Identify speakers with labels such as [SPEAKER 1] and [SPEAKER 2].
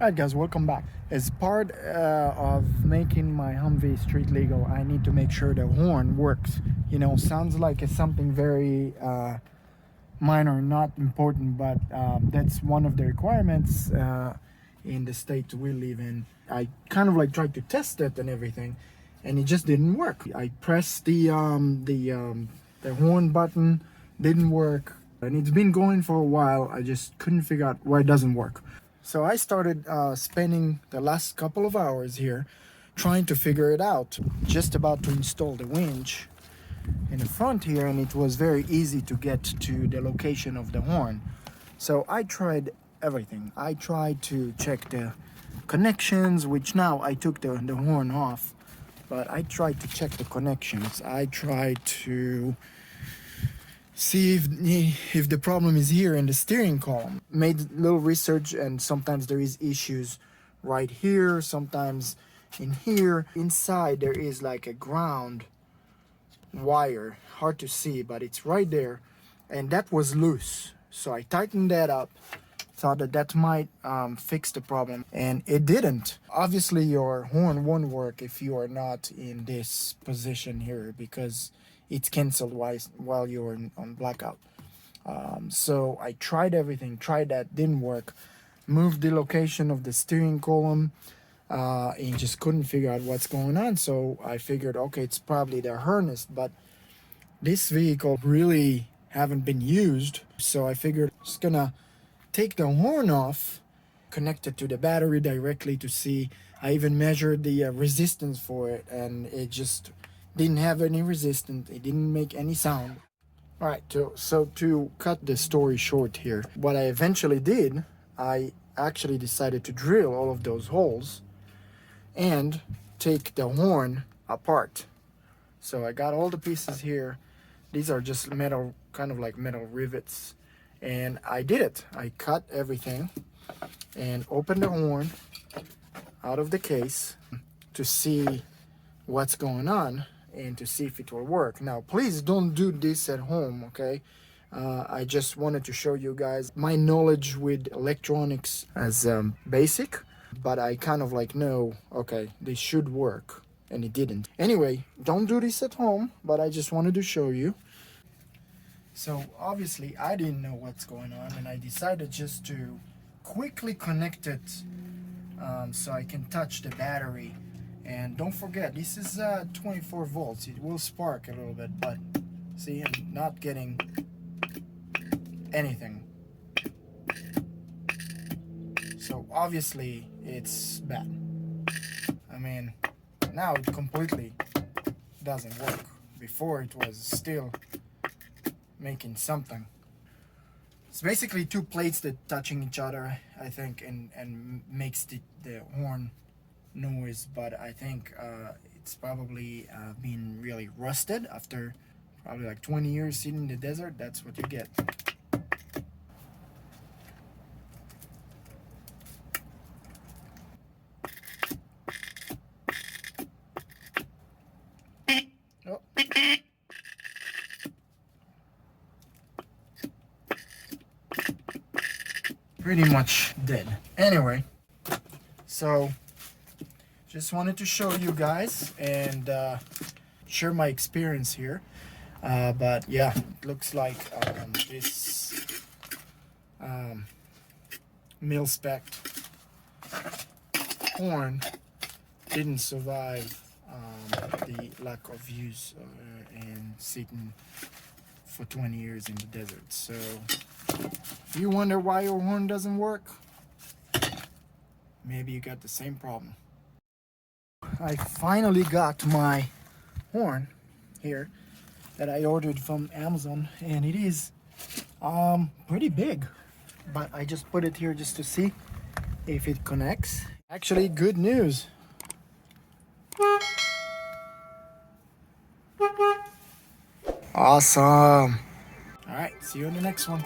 [SPEAKER 1] Alright guys, welcome back. As part of making my Humvee Street Legal, I need to make sure the horn works. You know, sounds like it's something very minor, not important, but that's one of the requirements in the state we live in. I kind of like tried to test it and everything, and it just didn't work. I pressed the horn button, didn't work, and it's been going for a while. I just couldn't figure out why it doesn't work. So I started spending the last couple of hours here trying to figure it out. Just about to install the winch in the front here, and it was very easy to get to the location of the horn. So I tried everything. I tried to check the connections, which now I took the horn off, but I tried to check the connections. I tried to see if the problem is here in the steering column. Made a little research, and sometimes there is issues right here, sometimes in here. Inside there is like a ground wire, hard to see, but it's right there, and that was loose. So I tightened that up, thought that might fix the problem, and it didn't. Obviously your horn won't work if you are not in this position here, because it's canceled while you're on blackout. So I tried everything, tried that, didn't work. Moved the location of the steering column, and just couldn't figure out what's going on. So I figured, okay, it's probably the harness, but this vehicle really haven't been used. So I figured just gonna take the horn off, connect it to the battery directly to see. I even measured the resistance for it, and it just didn't have any resistance. It didn't make any sound. All right, so to cut the story short here, what I eventually did, I actually decided to drill all of those holes and take the horn apart. So I got all the pieces here. These are just metal, kind of like metal rivets, and I did it. I cut everything and opened the horn out of the case to see what's going on and to see if it will work. Now please don't do this at home, okay? I just wanted to show you guys my knowledge with electronics as basic, but I kind of like know, okay, this should work, and it didn't. Anyway, don't do this at home, but I just wanted to show you. So obviously I didn't know what's going on, and I decided just to quickly connect it so I can touch the battery. And don't forget, this is 24 volts. It will spark a little bit, but see, I'm not getting anything. So obviously it's bad. I mean, now it completely doesn't work. Before it was still making something. It's basically two plates that touching each other, I think, and makes the horn noise. But I think it's probably been really rusted after probably like 20 years sitting in the desert. That's what you get. Oh. Pretty much dead. Anyway, so just wanted to show you guys and share my experience here. But yeah, it looks like this mil-spec horn didn't survive the lack of use and sitting for 20 years in the desert. So if you wonder why your horn doesn't work, maybe you got the same problem. I finally got my horn here that I ordered from Amazon, and it is pretty big, but I just put it here just to see if it connects. Actually, good news. Awesome. All right, see you in the next one.